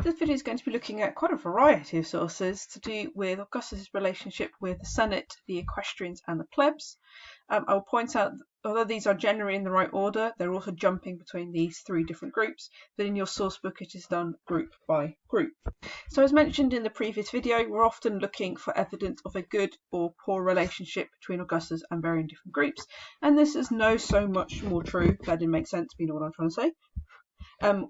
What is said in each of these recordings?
This video is going to be looking at quite a variety of sources to do with Augustus' relationship with the Senate, the equestrians and the plebs. I will point out that although these are generally in the right order, they're also jumping between these three different groups, but in your source book it is done group by group. So as mentioned in the previous video, we're often looking for evidence of a good or poor relationship between Augustus and varying different groups, and this is so much more true. That didn't make sense, but you know what I'm trying to say.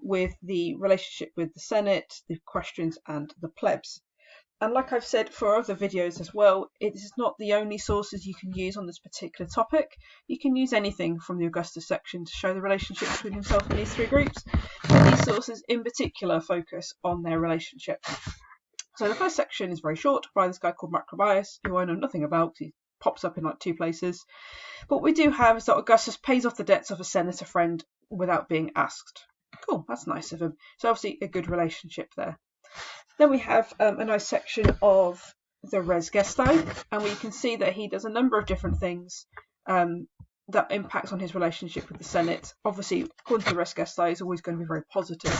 With the relationship with the Senate, the equestrians and the plebs. And like I've said for other videos as well, it is not the only sources you can use on this particular topic. You can use anything from the Augustus section to show the relationship between himself and these three groups, but these sources in particular focus on their relationship. So the first section is very short by this guy called Macrobius, who I know nothing about. He pops up in like two places. But what we do have is that Augustus pays off the debts of a senator friend without being asked. Cool, that's nice of him. So obviously a good relationship there. Then we have a nice section of the res gestae, and we can see that he does a number of different things that impacts on his relationship with the Senate. Obviously, according to the res gestae, is always going to be very positive.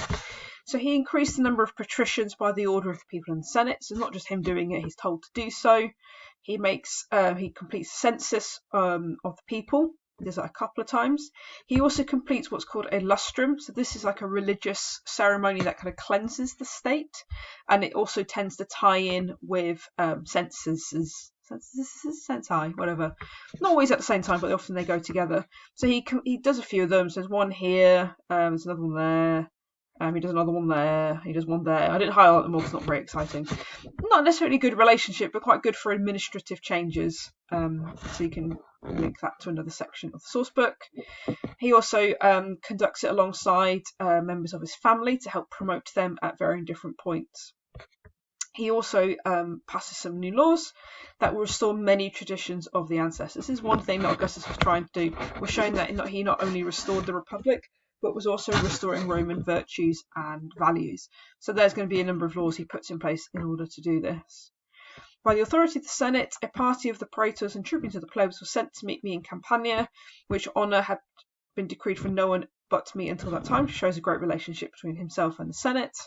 So he increased the number of patricians by the order of the people in the Senate. So it's not just him doing it, he's told to do so. He completes a census of the people. He does that a couple of times. He also completes what's called a lustrum. So this is like a religious ceremony that kind of cleanses the state. And it also tends to tie in with censuses, whatever. Not always at the same time, but often they go together. So he does a few of them. So there's one here, there's another one there. He does another one there, he does one there. I didn't highlight them all, it's not very exciting. Not necessarily a good relationship, but quite good for administrative changes. So you can link that to another section of the source book. He also conducts it alongside members of his family to help promote them at varying different points. He also passes some new laws that will restore many traditions of the ancestors. This is one thing that Augustus was trying to do, was showing that he not only restored the Republic, but was also restoring Roman virtues and values. So there's going to be a number of laws he puts in place in order to do this. By the authority of the Senate, a party of the praetors and tribunes of the plebs was sent to meet me in Campania, which honour had been decreed for no one but me until that time, which shows a great relationship between himself and the Senate.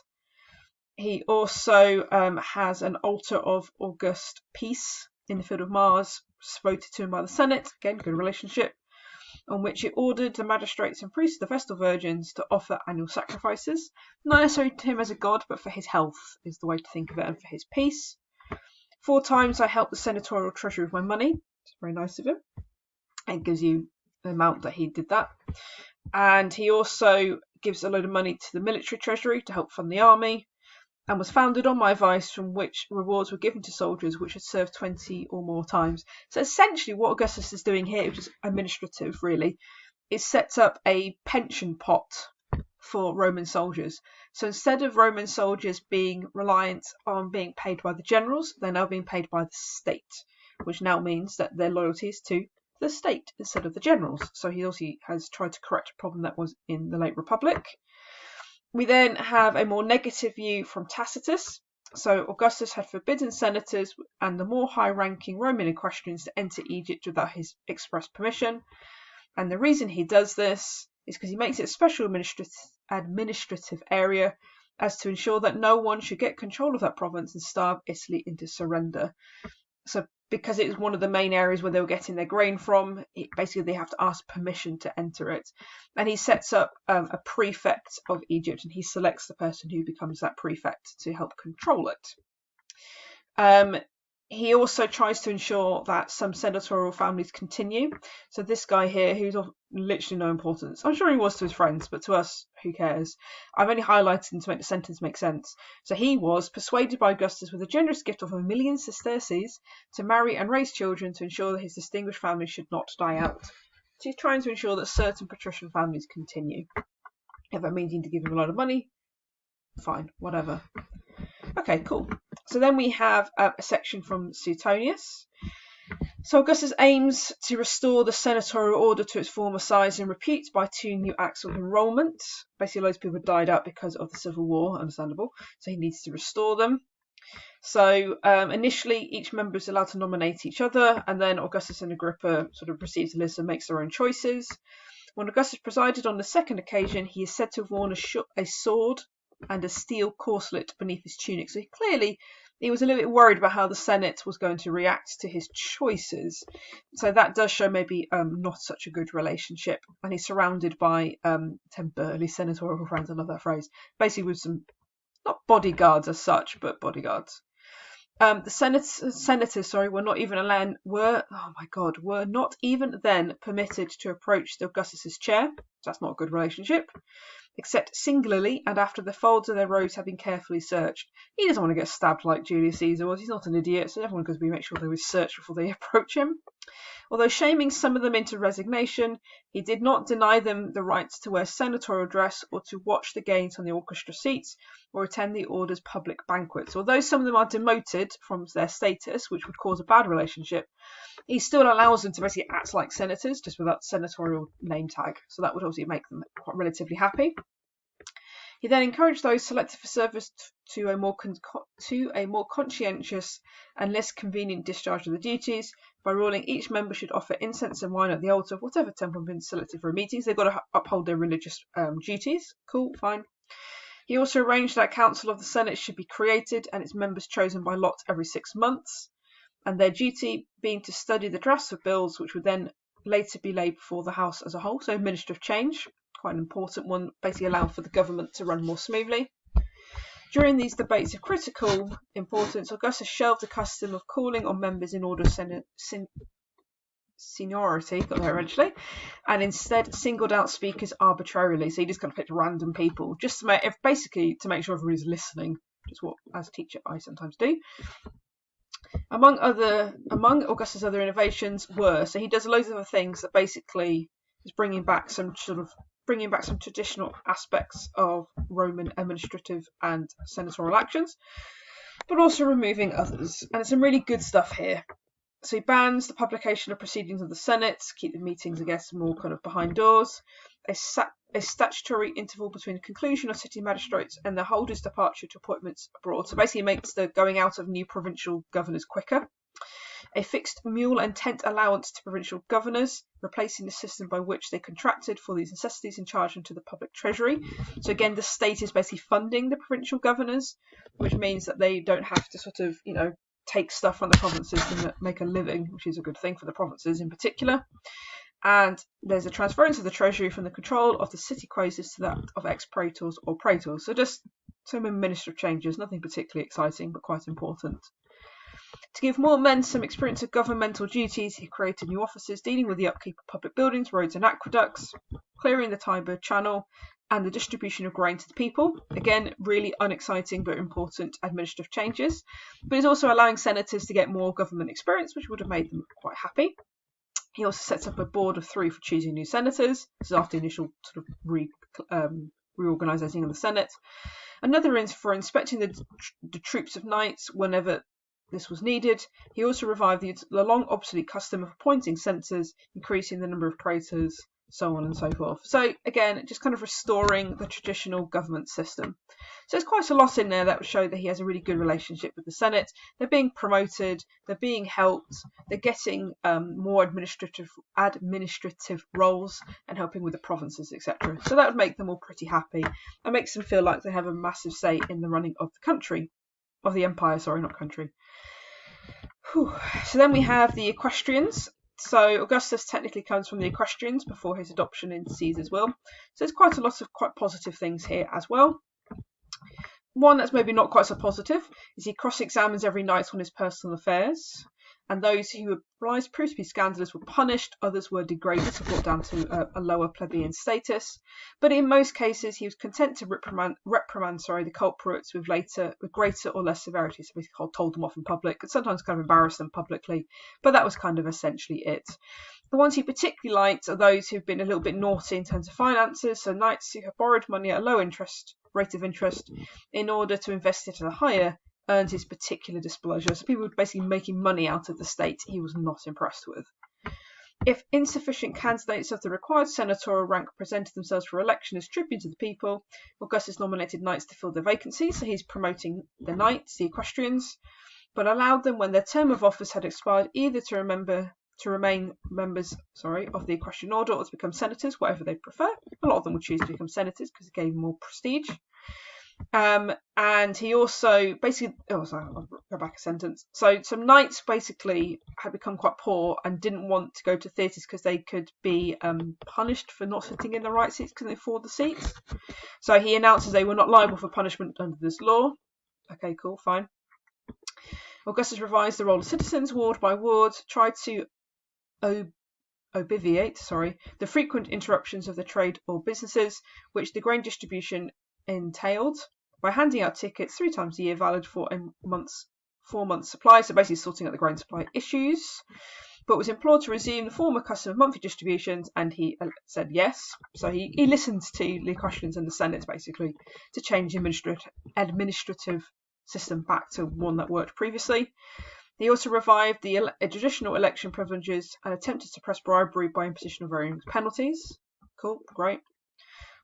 He also has an altar of August Peace in the field of Mars, voted to him by the Senate. Again, good relationship. On which it ordered the magistrates and priests of the Vestal Virgins to offer annual sacrifices, not necessarily to him as a god, but for his health is the way to think of it, and for his peace. 4 times I helped the senatorial treasury with my money. It's very nice of him. It gives you the amount that he did that. And he also gives a load of money to the military treasury to help fund the army, and was founded on my advice, from which rewards were given to soldiers which had served 20 or more times. So essentially what Augustus is doing here, which is administrative really, is sets up a pension pot for Roman soldiers. So instead of Roman soldiers being reliant on being paid by the generals, they're now being paid by the state, which now means that their loyalty is to the state instead of the generals. So he also has tried to correct a problem that was in the late Republic. We then have a more negative view from Tacitus. So Augustus had forbidden senators and the more high-ranking Roman equestrians to enter Egypt without his express permission. And the reason he does this is because he makes it a special administrative area as to ensure that no one should get control of that province and starve Italy into surrender. So because it was one of the main areas where they were getting their grain from, basically they have to ask permission to enter it. And he sets up a prefect of Egypt, and he selects the person who becomes that prefect to help control it. He also tries to ensure that some senatorial families continue. So this guy here, who's of literally no importance, I'm sure he was to his friends, but to us, who cares? I've only highlighted him to make the sentence make sense. So he was persuaded by Augustus with a generous gift of 1,000,000 sesterces to marry and raise children to ensure that his distinguished family should not die out. So he's trying to ensure that certain patrician families continue. If that means you need to give him a lot of money, fine, whatever. Okay, cool. So then we have a section from Suetonius. So Augustus aims to restore the senatorial order to its former size and repute by 2 new acts of enrolment. Basically, loads of people died out because of the Civil War, understandable. So he needs to restore them. So initially, each member is allowed to nominate each other, and then Augustus and Agrippa sort of receives a list and makes their own choices. When Augustus presided on the second occasion, he is said to have worn a sword and a steel corselet beneath his tunic. So clearly he was a little bit worried about how the Senate was going to react to his choices. So that does show maybe not such a good relationship. And he's surrounded by 10 burly senatorial friends, I love that phrase, basically with some, not bodyguards as such, but bodyguards. The senators, were not even were not even then permitted to approach the Augustus's chair. So that's not a good relationship, except singularly and after the folds of their robes have been carefully searched. He doesn't want to get stabbed like Julius Caesar was. He's not an idiot, so everyone goes to make sure they were searched before they approach him. Although shaming some of them into resignation, he did not deny them the right to wear senatorial dress or to watch the games on the orchestra seats or attend the order's public banquets. Although some of them are demoted from their status, which would cause a bad relationship, he still allows them to basically act like senators, just without senatorial name tag. So that would obviously make them quite relatively happy. He then encouraged those selected for service to a more conscientious and less convenient discharge of the duties by ruling each member should offer incense and wine at the altar of whatever temple had been selected for a meeting. So they've got to uphold their religious duties. Cool, fine. He also arranged that a council of the Senate should be created and its members chosen by lot every 6 months, and their duty being to study the drafts of bills which would then later be laid before the House as a whole. So administrative change, quite an important one, basically allowing for the government to run more smoothly. During these debates of critical importance, Augustus shelved the custom of calling on members in order of seniority, got there eventually, and instead singled out speakers arbitrarily. So he just kind of picked random people, just to make sure everybody's listening, which is what, as a teacher, I sometimes do. Among Augustus' other innovations were, so he does loads of other things that basically is bringing back some traditional aspects of Roman administrative and senatorial actions, but also removing others. And some really good stuff here. So he bans the publication of proceedings of the Senate, keep the meetings, I guess, more kind of behind doors. A statutory interval between the conclusion of city magistrates and the holder's departure to appointments abroad. So basically makes the going out of new provincial governors quicker. A fixed mule and tent allowance to provincial governors, replacing the system by which they contracted for these necessities and charged them to the public treasury. So again, the state is basically funding the provincial governors, which means that they don't have to sort of, take stuff from the provinces to make a living, which is a good thing for the provinces in particular. And there's a transference of the treasury from the control of the city quaestors to that of ex-praetors or praetors. So just some administrative changes, nothing particularly exciting, but quite important. To give more men some experience of governmental duties, he created new offices dealing with the upkeep of public buildings, roads and aqueducts, clearing the Tiber Channel, and the distribution of grain to the people. Again, really unexciting but important administrative changes. But he's also allowing senators to get more government experience, which would have made them quite happy. He also sets up a board of 3 for choosing new senators. This is after the initial sort of reorganising of the Senate. Another is for inspecting the troops of knights whenever this was needed. He also revived the long obsolete custom of appointing censors, increasing the number of praetors, so on and so forth. So again, just kind of restoring the traditional government system. So there's quite a lot in there that would show that he has a really good relationship with the Senate. They're being promoted, they're being helped, they're getting more administrative roles and helping with the provinces, etc. So that would make them all pretty happy and makes them feel like they have a massive say in the running of the country, of the empire, sorry, not country. Whew. So then we have the equestrians. So Augustus technically comes from the equestrians before his adoption in Caesar's will. So there's quite a lot of quite positive things here as well. One that's maybe not quite so positive is he cross-examines every knight on his personal affairs, and those who were proved to be scandalous were punished, others were degraded, so brought down to a lower plebeian status. But in most cases, he was content to reprimand the culprits with greater or less severity. So basically told them off in public, and sometimes kind of embarrassed them publicly, but that was kind of essentially it. The ones he particularly liked are those who've been a little bit naughty in terms of finances, so knights who have borrowed money at a low rate of interest in order to invest it at a higher earned his particular displeasure. So people were basically making money out of the state he was not impressed with. If insufficient candidates of the required senatorial rank presented themselves for election as tribunes of the people, Augustus nominated knights to fill their vacancies, so he's promoting the knights, the equestrians, but allowed them when their term of office had expired either to remain members of the equestrian order or to become senators, whatever they prefer. A lot of them would choose to become senators because it gave them more prestige. And he also basically, oh, sorry, I'll go back a sentence. So some knights basically had become quite poor and didn't want to go to theatres because they could be punished for not sitting in the right seats because they afford the seats. So he announces they were not liable for punishment under this law. Okay, cool, fine. Augustus revised the role of citizens ward by ward, tried to obviate the frequent interruptions of the trade or businesses which the grain distribution entailed by handing out tickets 3 times a year valid for a 4 months supply, so basically sorting out the grain supply issues, but was implored to resume the former custom of monthly distributions, and he said yes. So he listened to the questions in the Senate basically to change the administrative system back to one that worked previously. He also revived the traditional election privileges and attempted to suppress bribery by imposition of varying penalties. Cool, great.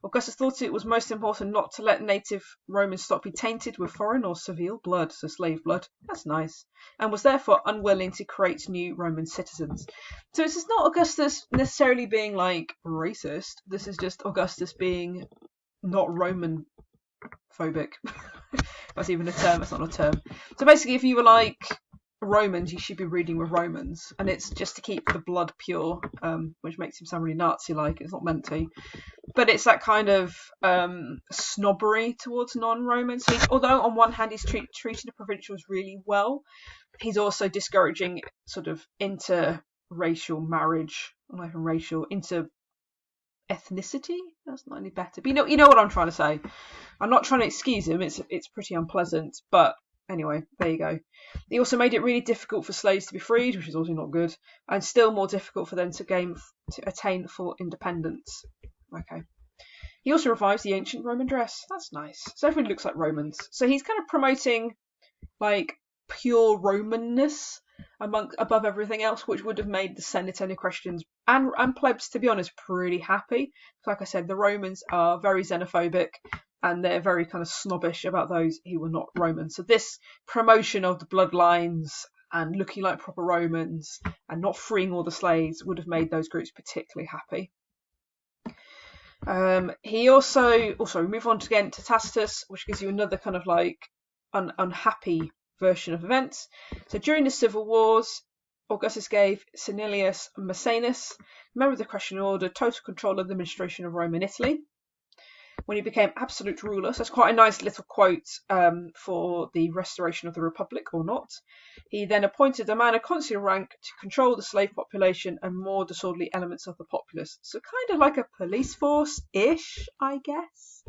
Augustus thought it was most important not to let native Roman stock be tainted with foreign or Seville blood, so slave blood. That's nice. And was therefore unwilling to create new Roman citizens. So this is not Augustus necessarily being like racist. This is just Augustus being not Roman phobic. That's even a term. That's not a term. So basically, if you were like Romans, you should be reading with Romans, and it's just to keep the blood pure, which makes him sound really Nazi-like. It's not meant to, but it's that kind of snobbery towards non-Romans. So although on one hand he's treating the provincials really well, he's also discouraging sort of interracial marriage, not even racial, inter-ethnicity. That's not any better, but you know what I'm trying to say. I'm not trying to excuse him. It's pretty unpleasant, but anyway, there you go. He also made it really difficult for slaves to be freed, which is also not good, and still more difficult for them to attain full independence. Okay. He also revives the ancient Roman dress. That's nice. So everyone looks like Romans. So he's kind of promoting like pure Romanness above everything else, which would have made the Senate any questions and plebs, to be honest, pretty happy. Like I said, the Romans are very xenophobic and they're very kind of snobbish about those who were not Roman. So this promotion of the bloodlines and looking like proper Romans and not freeing all the slaves would have made those groups particularly happy. He also move on again to Tacitus, which gives you another kind of like unhappy version of events. So during the civil wars, Augustus gave Cnelius Maecenas, member of the Crescent Order, total control of the administration of Rome and Italy. When he became absolute ruler, so that's quite a nice little quote for the restoration of the Republic or not. He then appointed a man of consular rank to control the slave population and more disorderly elements of the populace. So kind of like a police force-ish, I guess.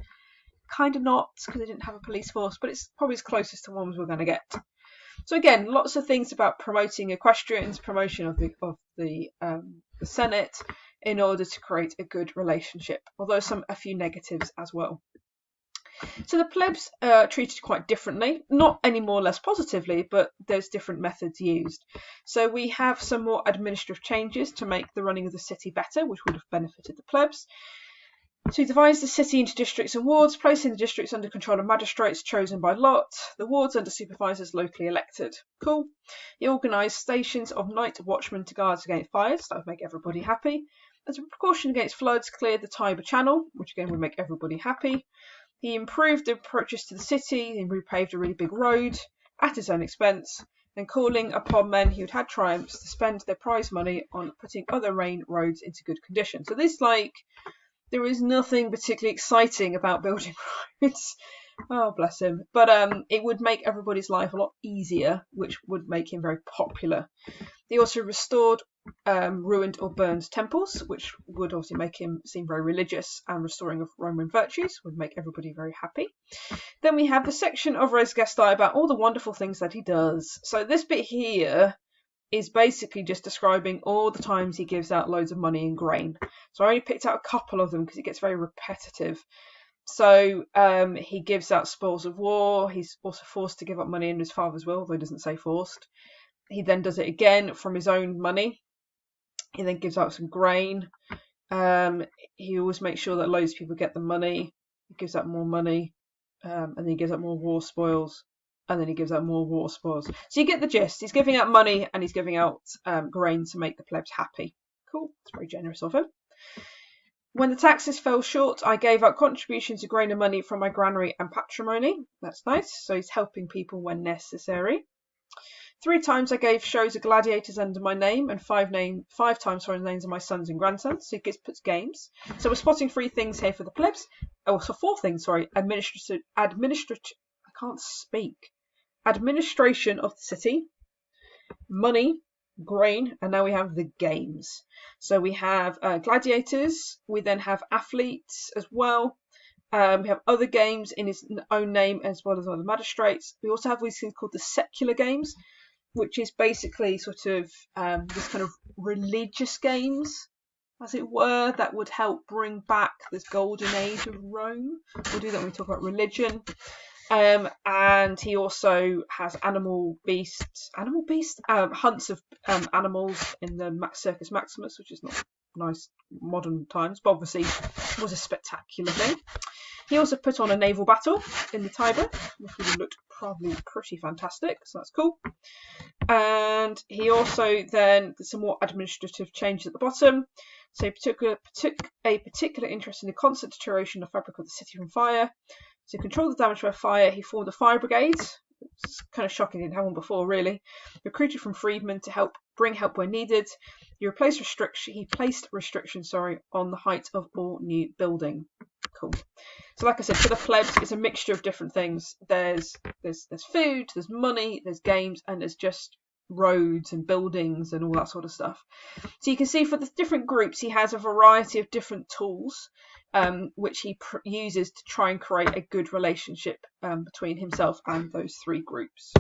Kind of not, because they didn't have a police force, but it's probably as closest to one as we're going to get. So again, lots of things about promoting equestrians, promotion of the Senate, in order to create a good relationship, although a few negatives as well. So the plebs are treated quite differently, not any more or less positively, but there's different methods used. So we have some more administrative changes to make the running of the city better, which would have benefited the plebs. So he divides the city into districts and wards, placing the districts under control of magistrates chosen by lot, the wards under supervisors locally elected. Cool. He organised stations of night watchmen to guard against fires. That would make everybody happy. As a precaution against floods, cleared the Tiber Channel, which again would make everybody happy. He improved the approaches to the city. He repaved a really big road at his own expense, and calling upon men who'd had triumphs to spend their prize money on putting other main roads into good condition. So this, there is nothing particularly exciting about building roads. Oh, bless him. But it would make everybody's life a lot easier, which would make him very popular. He also restored ruined or burned temples, which would also make him seem very religious, and restoring of Roman virtues would make everybody very happy. Then we have the section of Res Gestae about all the wonderful things that he does. So this bit here is basically just describing all the times he gives out loads of money and grain. So I only picked out a couple of them because it gets very repetitive. So he gives out spoils of war. He's also forced to give up money in his father's will, though he doesn't say forced. He then does it again from his own money. He then gives out some grain. He always makes sure that loads of people get the money. He gives out more money. And then he gives out more war spoils. And then he gives out more war spoils. So you get the gist. He's giving out money and he's giving out grain to make the plebs happy. Cool. It's very generous of him. When the taxes fell short, I gave out contributions of grain and money from my granary and patrimony. That's nice. So he's helping people when necessary. 3 times I gave shows of gladiators under my name, and 5 times for the names of my sons and grandsons. So he puts games. So we're spotting 3 things here for the plebs. Oh, so 4 things. Sorry, administration of the city, money, grain, and now we have the games. So we have gladiators. We then have athletes as well. We have other games in his own name as well as other magistrates. We also have these things called the secular games, which is basically sort of this kind of religious games, as it were, that would help bring back this golden age of Rome. We'll do that when we talk about religion. And he also has hunts of animals in the Circus Maximus, which is not nice modern times, but obviously was a spectacular thing. He also put on a naval battle in the Tiber, which would have looked probably pretty fantastic, so that's cool. And he also then did some more administrative changes at the bottom. So he took a particular interest in the constant deterioration of the fabric of the city from fire. To control the damage by fire, he formed a fire brigade. It's kind of shocking, he didn't have one before, really. Recruited from freedmen to bring help where needed. He placed restrictions on the height of all new building. Cool. So like I said, for the plebs, it's a mixture of different things. There's food, there's money, there's games, and there's just roads and buildings and all that sort of stuff. So you can see for the different groups, he has a variety of different tools which he uses to try and create a good relationship between himself and those 3 groups.